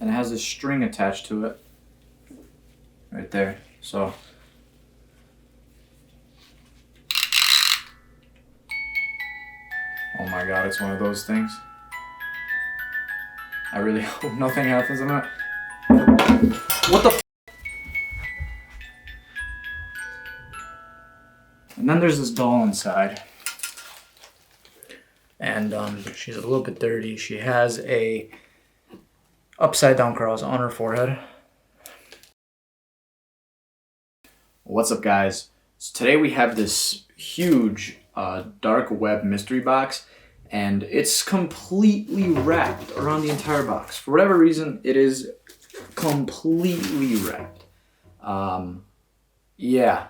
and it has this string attached to it right there. So oh my god, it's one of those things. I really hope nothing happens. What the f? And then there's this doll inside. And she's a little bit dirty. She has a upside down cross on her forehead. What's up, guys? So today we have this huge dark web mystery box, and it's completely wrapped around the entire box. For whatever reason, it is completely wrapped. Yeah,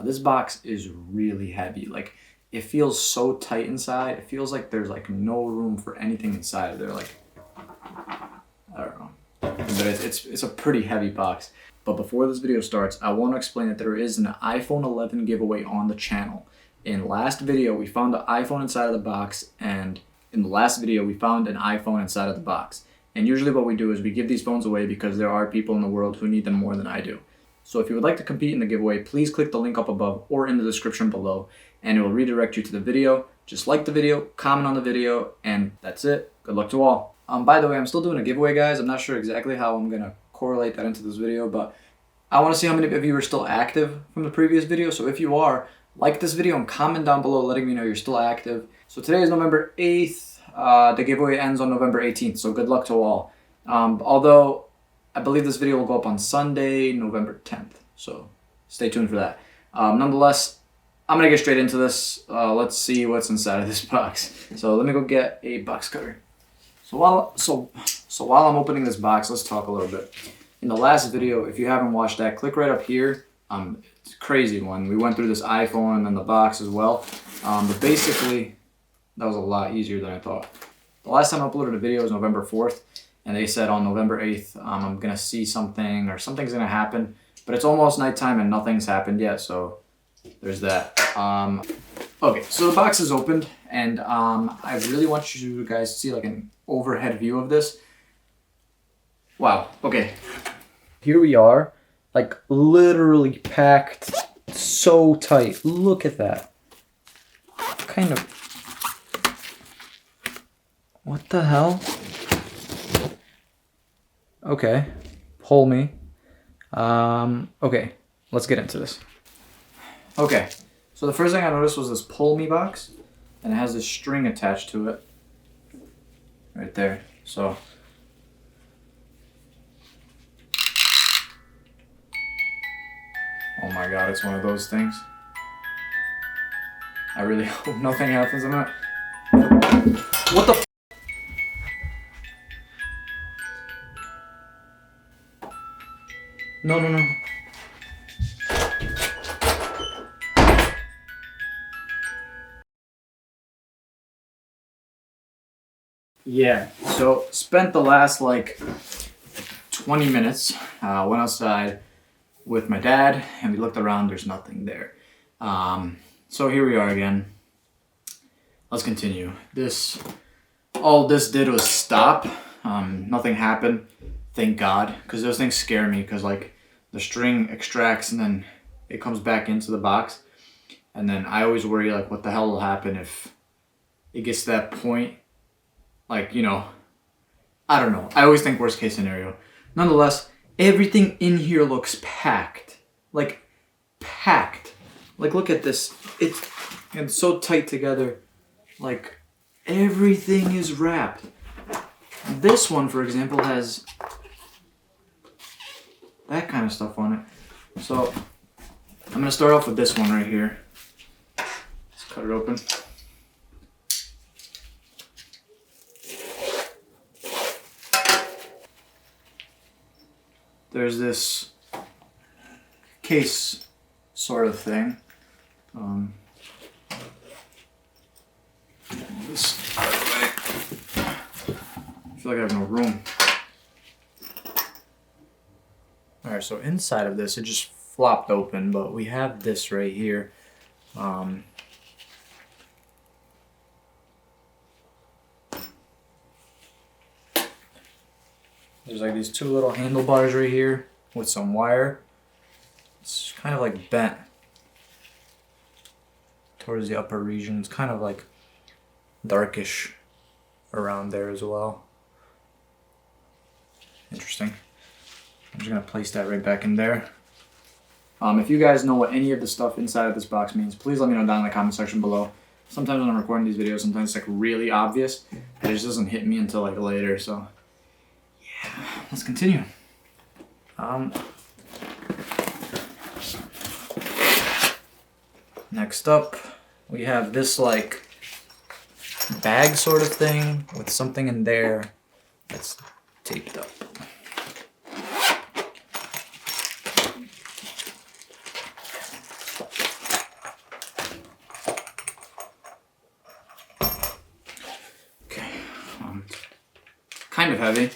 this box is really heavy. Like, it feels so tight inside. It feels like there's like no room for anything inside of there. Like, I don't know, but it's a pretty heavy box. But before this video starts, I want to explain that there is an iPhone 11 giveaway on the channel. In last video, we found the iPhone inside of the box, and in the last video, we found an iPhone inside of the box. And usually what we do is we give these phones away because there are people in the world who need them more than I do. So if you would like to compete in the giveaway, please click the link up above or in the description below, and it will redirect you to the video. Just like the video, comment on the video, and that's it. Good luck to all. By the way, I'm still doing a giveaway, guys. I'm not sure exactly how I'm going to correlate that into this video, but I want to see how many of you are still active from the previous video. So if you are, like this video and comment down below letting me know you're still active. So today is November 8th. The giveaway ends on November 18th, so good luck to all. Although I believe this video will go up on Sunday, November 10th, so stay tuned for that. Nonetheless, I'm gonna get straight into this. Let's see what's inside of this box. So let me go get a box cutter. So while I'm opening this box, let's talk a little bit. In the last video, if you haven't watched that, click right up here. It's a crazy one. We went through this iPhone and the box as well. But basically, that was a lot easier than I thought. The last time I uploaded a video was November 4th, and they said on November 8th, I'm gonna see something or something's gonna happen. But it's almost nighttime and nothing's happened yet, so there's that. Okay, so the box is opened, and I really want you guys to see like an overhead view of this. Wow, okay. Here we are, like literally packed so tight. Look at that. Kind of. What the hell? Okay, pull me. Okay, let's get into this. Okay, so the first thing I noticed was this pull me box, and it has this string attached to it right there. So oh my god, it's one of those things. I really hope nothing happens. What the f? No. Yeah, so spent the last like 20 minutes, went outside with my dad, and we looked around, there's nothing there. So here we are again. Let's continue. All this did was stop. Nothing happened, thank God, because those things scare me, because like the string extracts and then it comes back into the box, and then I always worry like what the hell will happen if it gets to that point. Like, you know, I don't know. I always think worst case scenario. Nonetheless, everything in here looks packed. Like, packed. Like, look at this. It's so tight together. Like, everything is wrapped. This one, for example, has that kind of stuff on it. So, I'm going to start off with this one right here. Let's cut it open. There's this case sort of thing. This out of the way. I feel like I have no room. Alright, so inside of this, it just flopped open, but we have this right here. There's like these two little handlebars right here with some wire. It's kind of like bent towards the upper region. It's kind of like darkish around there as well. Interesting. I'm just gonna place that right back in there. If you guys know what any of the stuff inside of this box means, please let me know down in the comment section below. Sometimes when I'm recording these videos, sometimes it's like really obvious, and it just doesn't hit me until like later, so yeah, let's continue. Next up, we have this like bag sort of thing with something in there that's taped up. Okay, kind of heavy.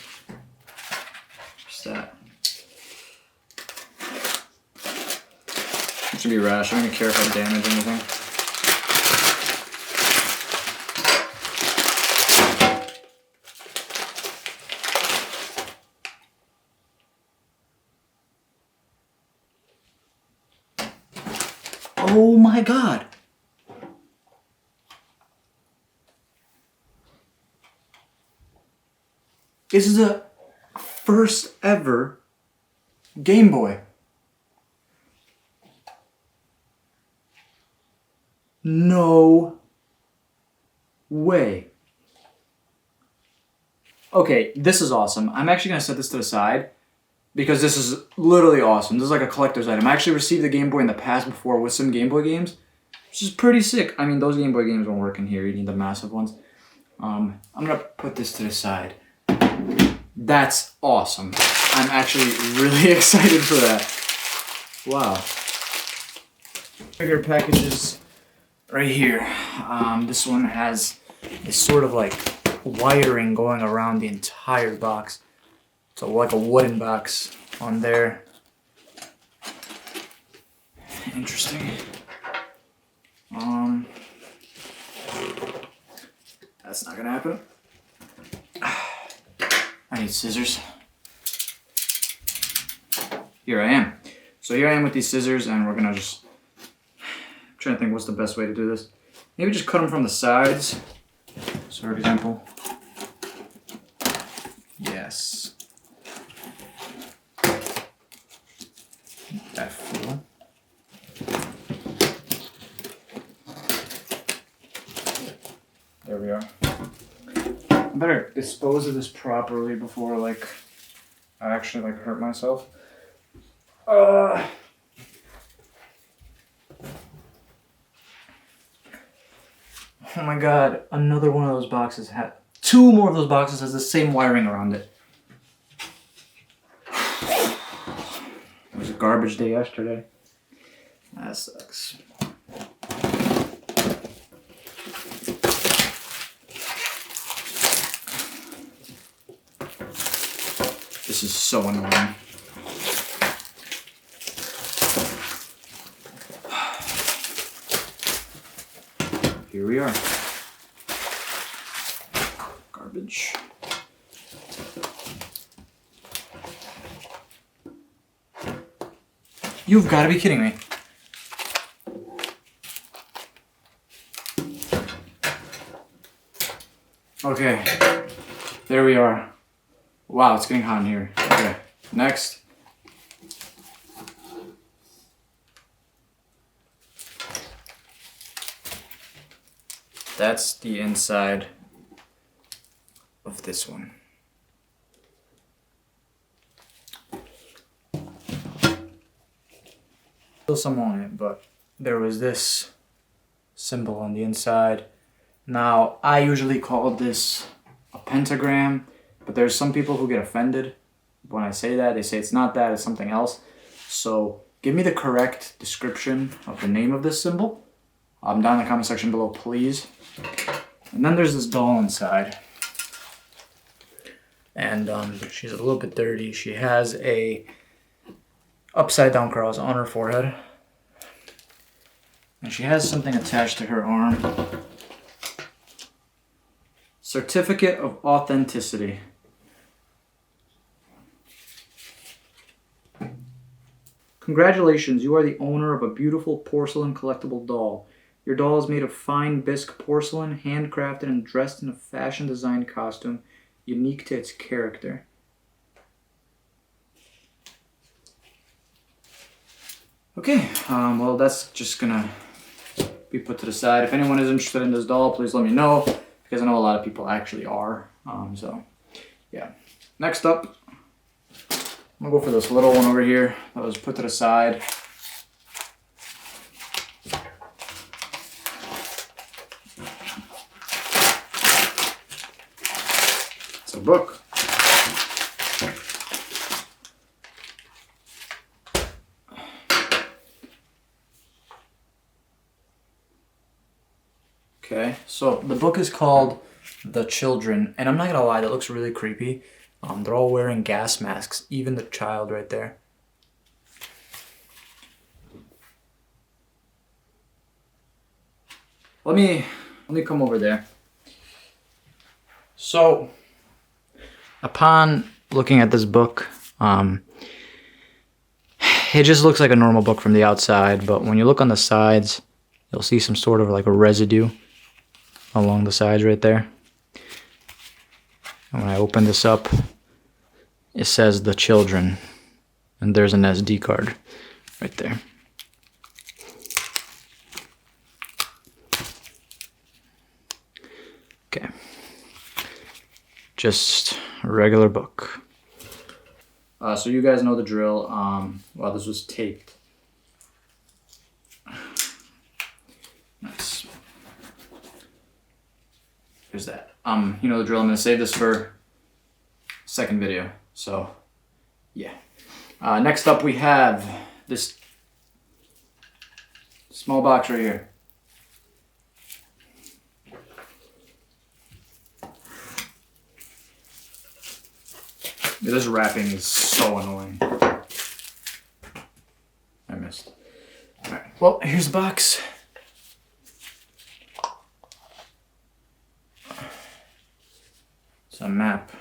What's that? It should be rash. I don't even care if I damage anything. Oh my god! This is the first ever Game Boy. No way. Okay, this is awesome. I'm actually going to set this to the side because this is literally awesome. This is like a collector's item. I actually received the Game Boy in the past before with some Game Boy games, which is pretty sick. I mean, those Game Boy games won't work in here. You need the massive ones. I'm going to put this to the side. That's awesome. I'm actually really excited for that. Wow. Bigger packages right here. This one has this sort of like wiring going around the entire box. So like a wooden box on there. Interesting. That's not gonna happen. I need scissors. Here I am. So here I am with these scissors, and we're gonna just, I'm trying to think what's the best way to do this. Maybe just cut them from the sides. So for example, yes. That fool. There we are. I better dispose of this properly before like I actually like hurt myself. Oh my god, another one of those boxes had, two more of those boxes has the same wiring around it. It was a garbage day yesterday. That sucks. This is so annoying. Here we are. Garbage. You've got to be kidding me. Okay, there we are. Wow, it's getting hot in here. Okay, next. That's the inside of this one. Still some on it, but there was this symbol on the inside. Now, I usually call this a pentagram, but there's some people who get offended when I say that. They say it's not that, it's something else. So give me the correct description of the name of this symbol. Down in the comment section below, please. And then there's this doll inside. And she's a little bit dirty. She has a upside down cross on her forehead. And she has something attached to her arm. Certificate of authenticity. Congratulations, you are the owner of a beautiful porcelain collectible doll. Your doll is made of fine bisque porcelain, handcrafted and dressed in a fashion designed costume unique to its character. Okay, well that's just gonna be put to the side. If anyone is interested in this doll, please let me know, because I know a lot of people actually are. So yeah. Next up, I'm gonna go for this little one over here that was put to the side. It's a book. Okay, so the book is called The Children, and I'm not gonna lie, that looks really creepy. They're all wearing gas masks, even the child right there. Let me come over there. So, upon looking at this book, it just looks like a normal book from the outside, but when you look on the sides, you'll see some sort of like a residue along the sides right there. And when I open this up, it says The Children, and there's an SD card right there. Okay, just a regular book. So you guys know the drill. Well, this was taped. Nice. Here's that. You know the drill. I'm gonna save this for second video. So, yeah. Next up, we have this small box right here. This wrapping is so annoying. I missed. Alright, well, here's the box. It's a map.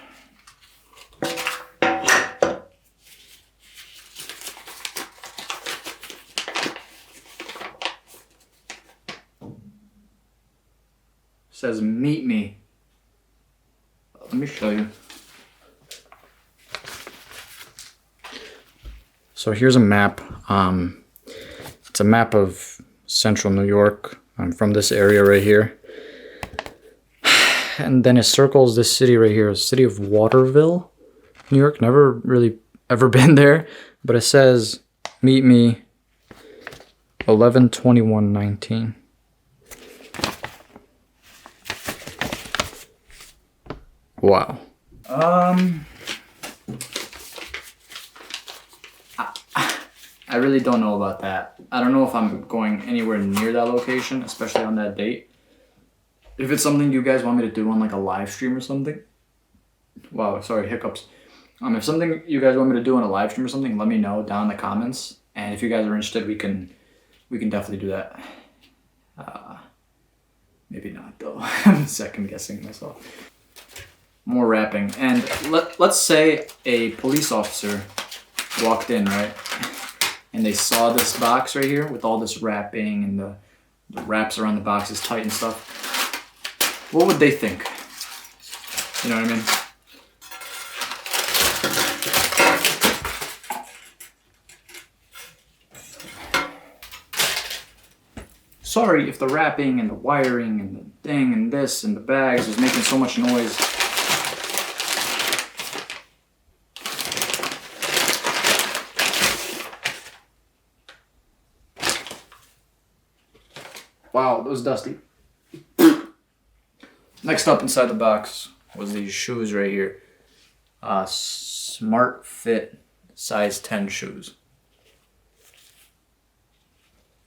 It says meet me. Let me show you. So here's a map. It's a map of central New York. I'm from this area right here. And then it circles this city right here, the city of Waterville, New York. Never really ever been there, but it says meet me 11/21/19. Wow. I really don't know about that. I don't know if I'm going anywhere near that location, especially on that date. If it's something you guys want me to do on like a live stream or something. Wow, sorry, hiccups. If something you guys want me to do on a live stream or something, let me know down in the comments. And if you guys are interested, we can definitely do that. Maybe not though. I'm second guessing myself. More wrapping. And let's say a police officer walked in, right? And they saw this box right here with all this wrapping and the wraps around the box is tight and stuff. What would they think? You know what I mean? Sorry if the wrapping and the wiring and the thing and this and the bags is making so much noise. Wow, that was dusty. Next up inside the box was these shoes right here. Smart Fit size 10 shoes.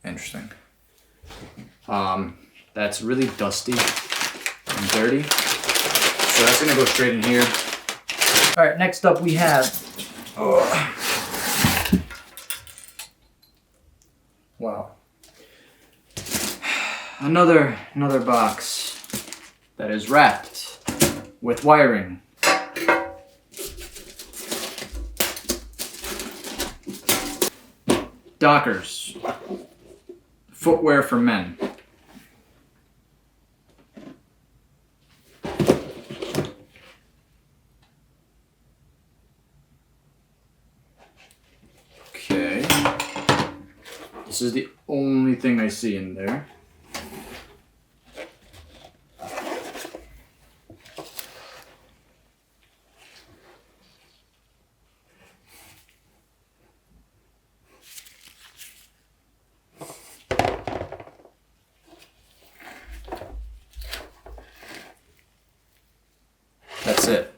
Interesting. That's really dusty and dirty. So that's gonna go straight in here. All right, next up we have, wow. Another box that is wrapped with wiring. Dockers. Footwear for men. Okay. This is the only thing I see in there. That's it.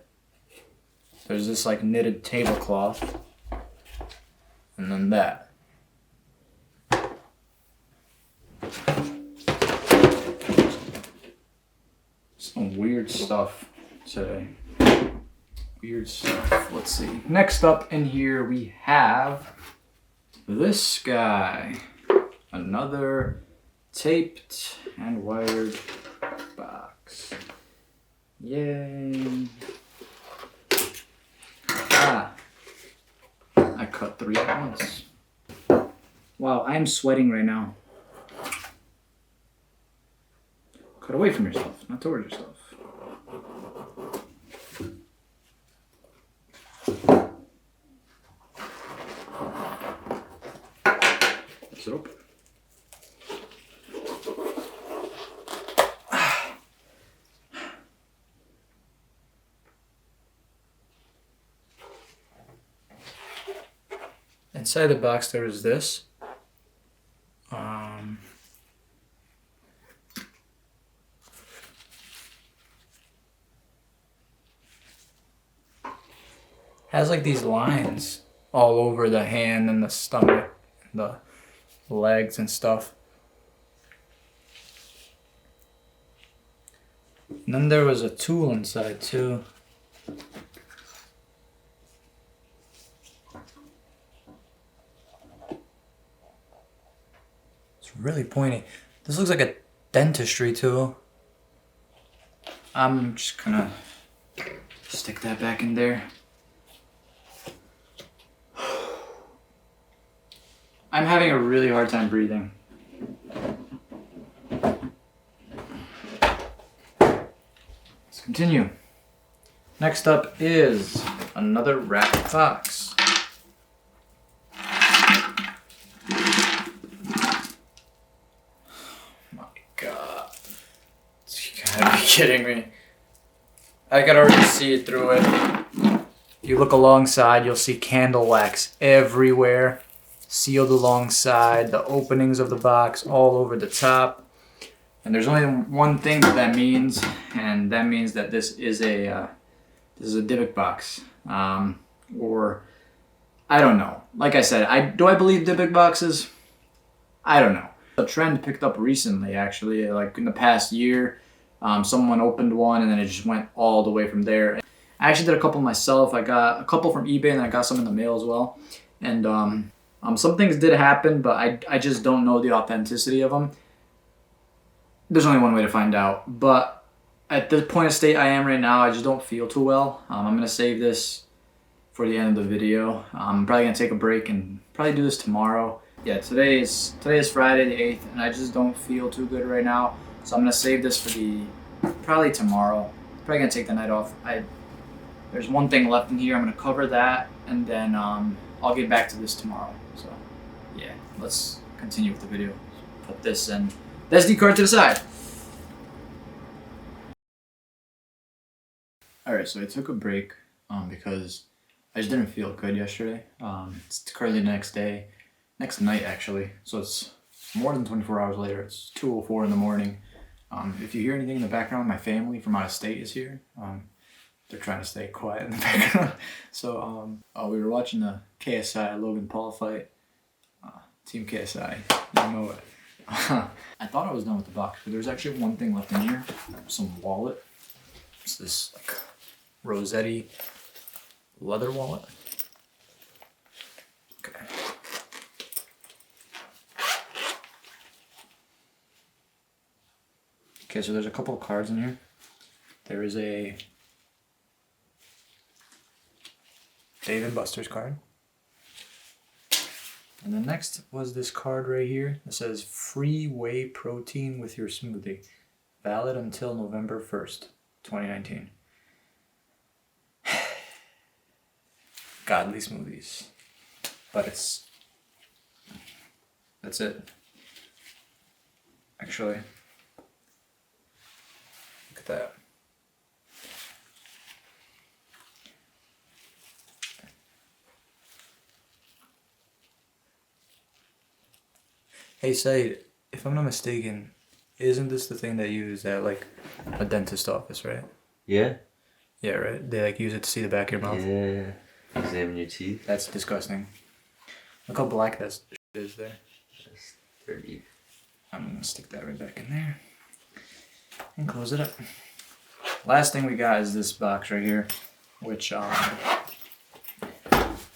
There's this like knitted tablecloth, and then that. Some weird stuff today. Weird stuff. Let's see. Next up in here we have this guy. Another taped and wired box. Yay. Ah. I cut 3 at once. Wow, I'm sweating right now. Cut away from yourself, not towards yourself. Is it open? Inside the box there is this. Has like these lines all over the hand and the stomach, and the legs and stuff. And then there was a tool inside too. It's really pointy. This looks like a dentistry tool. I'm just gonna stick that back in there. I'm having a really hard time breathing. Let's continue. Next up is another wrapped box. My God. You gotta be kidding me. I could already see it through it. If you look alongside, you'll see candle wax everywhere. Sealed alongside the openings of the box, all over the top. And there's only one thing that means, and that means that this is a Dybbuk box, or I don't know. Like I said, do I believe Dybbuk boxes? I don't know. A trend picked up recently, actually, like in the past year. Someone opened one, and then it just went all the way from there. I actually did a couple myself. I got a couple from eBay, and I got some in the mail as well. And some things did happen, but I just don't know the authenticity of them. There's only one way to find out. But at the point of state I am right now, I just don't feel too well. I'm going to save this for the end of the video. I'm probably going to take a break and probably do this tomorrow. Yeah, today is Friday the 8th, and I just don't feel too good right now. So I'm going to save this for probably tomorrow. Probably going to take the night off. There's one thing left in here. I'm going to cover that, and then I'll get back to this tomorrow. So yeah, let's continue with the video. Put this and the SD card to the side. Alright, so I took a break because I just didn't feel good yesterday. It's currently the next night actually. So it's more than 24 hours later. It's 2:04 in the morning. If you hear anything in the background, my family from out of state is here. They're trying to stay quiet in the background. So we were watching the KSI Logan Paul fight. Team KSI, you know it. I thought I was done with the box, but there's actually one thing left in here. Some wallet. It's this like Rossetti leather wallet. Okay. Okay, so there's a couple of cards in here. There is a Dave & Buster's card. And then next was this card right here that says free whey protein with your smoothie. Valid until November 1st, 2019. Godly smoothies. But that's it. Actually, look at that. Hey, Said, if I'm not mistaken, isn't this the thing they use at like a dentist office, right? Yeah. Yeah, right? They like use it to see the back of your mouth. Yeah. Examine your teeth. That's disgusting. Look how black that shit is there. That's dirty. I'm gonna stick that right back in there and close it up. Last thing we got is this box right here, which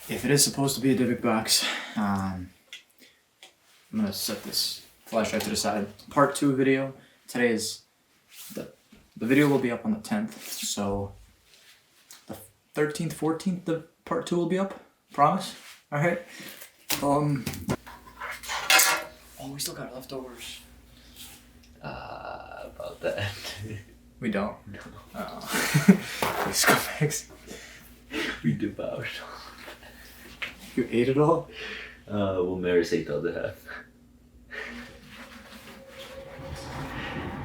if it is supposed to be a Dybbuk box, I'm gonna set this flashlight to the side. Part 2 video. Today is the video will be up on the 10th, so the 13th, 14th, the part 2 will be up. Promise. All right. Oh, we still got leftovers. About that. We don't. No. Oh. We scumbags. We devoured. You ate it all? Well, Mary's ate the other half.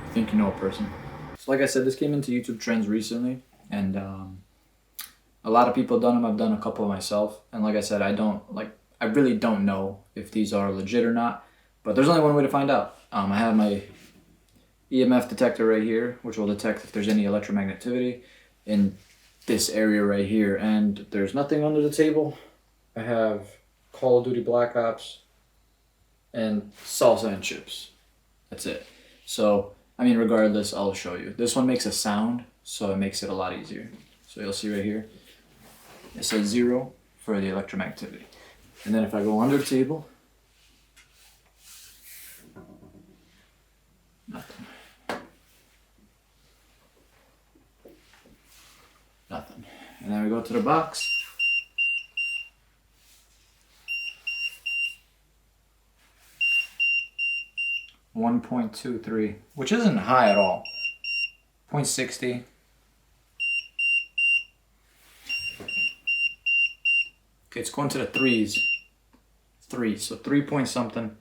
I think you know a person. So like I said, this came into YouTube trends recently, and a lot of people have done them. I've done a couple myself, and like I said, I really don't know if these are legit or not, but there's only one way to find out. I have my EMF detector right here, which will detect if there's any electromagnetivity in this area right here, and there's nothing under the table. I have Call of Duty Black Ops and salsa and chips. That's it. So, I mean, regardless, I'll show you. This one makes a sound, so it makes it a lot easier. So you'll see right here, it says 0 for the electromagnetivity. And then if I go under the table, nothing. Nothing. And then we go to the box. .23, which isn't high at all. 0.60. Okay, it's going to the threes. 3, so 3 point something.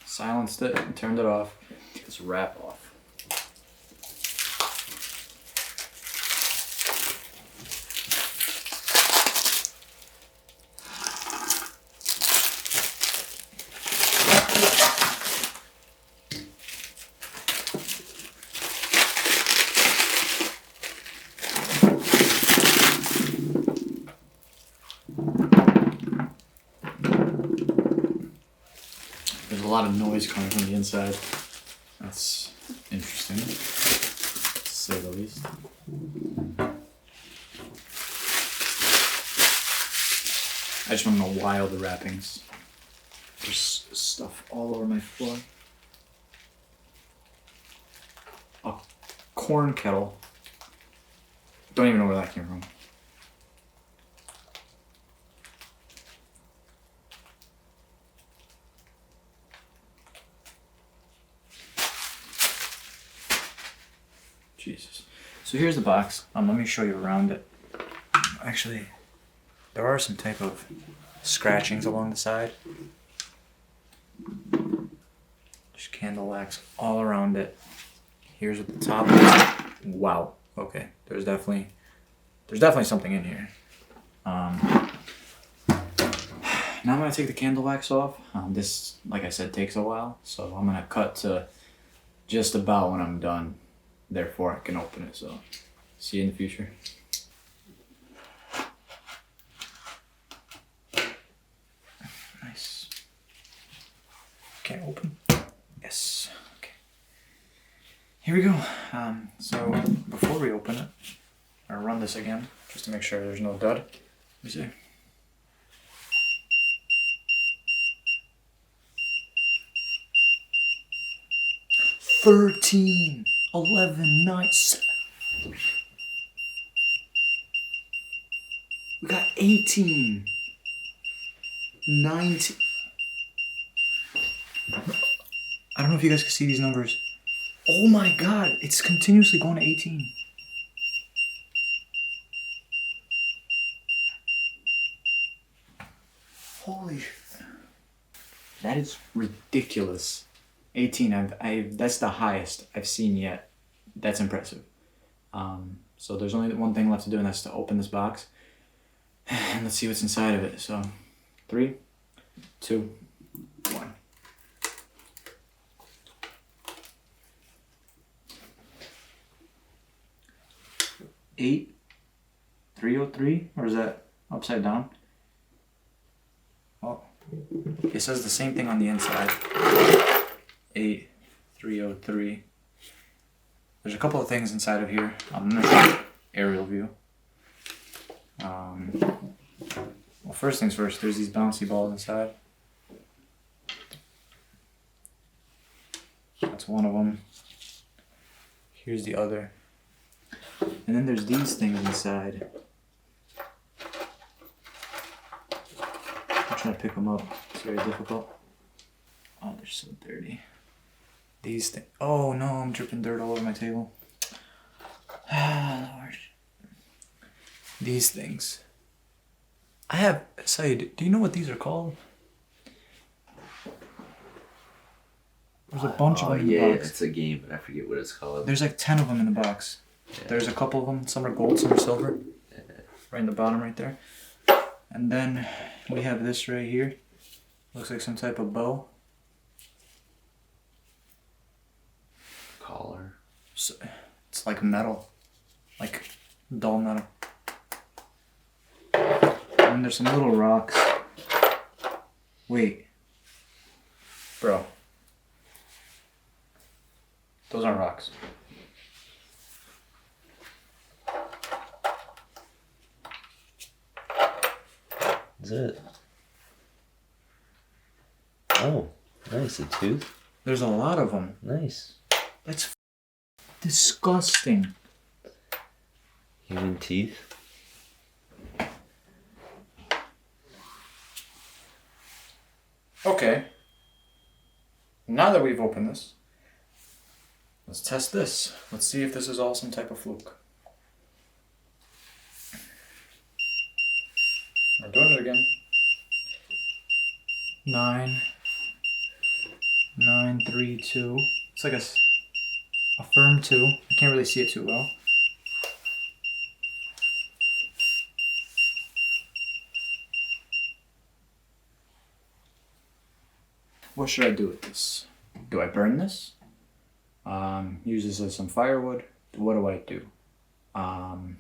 Silenced it and turned it off. Let's wrap off. There's a lot of noise coming from the inside. That's interesting, to say the least. I just want to know why all the wrappings. There's stuff all over my floor. A corn kettle. Don't even know where that came from. Jesus. So here's the box. Let me show you around it. Actually, there are some type of scratchings along the side. Just candle wax all around it. Here's what the top is. Wow. Okay. There's definitely something in here. Now I'm gonna take the candle wax off. This, like I said, takes a while, so I'm gonna cut to just about when I'm done. Therefore, I can open it. So, see you in the future. Nice. Can't open. Yes. Okay. Here we go. So before we open it, I'll run this again just to make sure there's no dud. Let me see. $13, $11, $9. We got 18. 19. I don't know if you guys can see these numbers. Oh my god, it's continuously going to 18. Holy shit. That is ridiculous. 18, that's the highest I've seen yet. That's impressive. So there's only one thing left to do, and that's to open this box. And let's see what's inside of it. So, 3, 2, 1. Eight, 303, or is that upside down? Oh, it says the same thing on the inside. 8303. There's a couple of things inside of here. I'm gonna show you aerial view. Well, first things first, there's these bouncy balls inside. That's one of them. Here's the other. And then there's these things inside. I'm trying to pick them up. It's very difficult. Oh, they're so dirty. These things. Oh no, I'm dripping dirt all over my table. Ah, Lord. These things. I have, Said, do you know what these are called? There's a bunch of them in the box. It's a game, but I forget what it's called. There's like 10 of them in the box. Yeah. There's a couple of them. Some are gold, some are silver. Yeah. Right in the bottom right there. And then we have this right here. Looks like some type of bow. Collar. So, it's like metal. Like dull metal. And there's some little rocks. Wait. Bro. Those aren't rocks. Is it? Oh, nice. A tooth? There's a lot of them. Nice. That's disgusting. Human teeth? Okay. Now that we've opened this, let's test this. Let's see if this is all some type of fluke. We're doing it again. 9, 9, 3, 2. It's like a firm 2. I can't really see it too well. What should I do with this? Do I burn this? Use this as some firewood? What do I do? Odds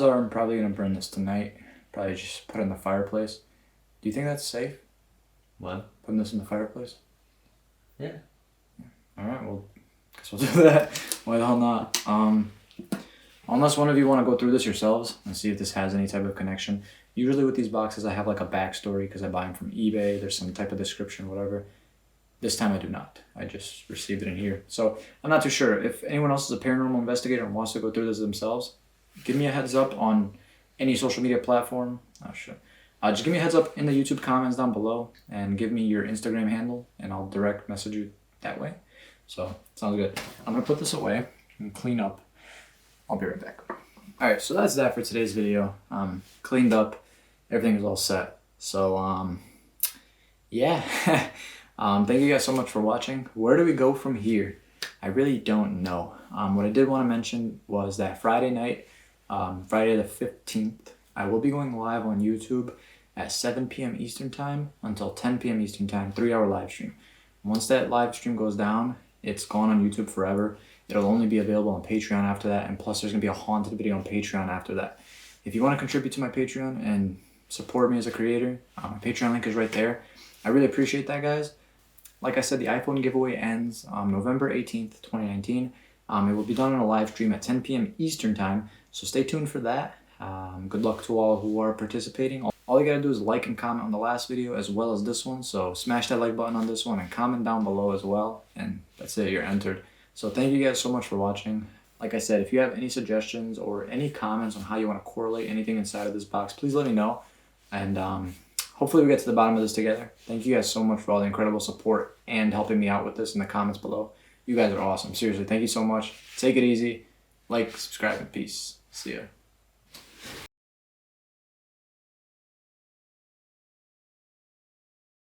are I'm probably going to burn this tonight. Probably just put it in the fireplace. Do you think that's safe? What? Putting this in the fireplace? Yeah. Alright, well, guess we'll do that. Why the hell not? Unless one of you want to go through this yourselves and see if this has any type of connection. Usually with these boxes I have like a backstory because I buy them from eBay. There's some type of description, whatever. This time I do not. I just received it in here. So I'm not too sure. If anyone else is a paranormal investigator and wants to go through this themselves, give me a heads up on any social media platform. Oh shit. Just give me a heads up in the YouTube comments down below and give me your Instagram handle and I'll direct message you that way. So sounds good. I'm gonna put this away and clean up. I'll be right back. Alright, so that's that for today's video. Cleaned up. Everything is all set. So yeah. Thank you guys so much for watching. Where do we go from here? I really don't know. What I did want to mention was that Friday night, Friday the 15th, I will be going live on YouTube at 7 p.m. Eastern Time until 10 p.m. Eastern Time, 3-hour live stream. Once that live stream goes down, it's gone on YouTube forever. It'll only be available on Patreon after that, and plus there's going to be a haunted video on Patreon after that. If you want to contribute to my Patreon and support me as a creator, my Patreon link is right there. I really appreciate that, guys. Like I said, the iPhone giveaway ends November 18th, 2019. It will be done on a live stream at 10 p.m. Eastern Time, so stay tuned for that. Good luck to all who are participating. All you gotta do is like and comment on the last video as well as this one, so smash that like button on this one and comment down below as well, and that's it, you're entered. So thank you guys so much for watching. Like I said, if you have any suggestions or any comments on how you want to correlate anything inside of this box, please let me know. And hopefully we get to the bottom of this together. Thank you guys so much for all the incredible support and helping me out with this in the comments below. You guys are awesome. Seriously, thank you so much. Take it easy. Like, subscribe, and peace. See ya.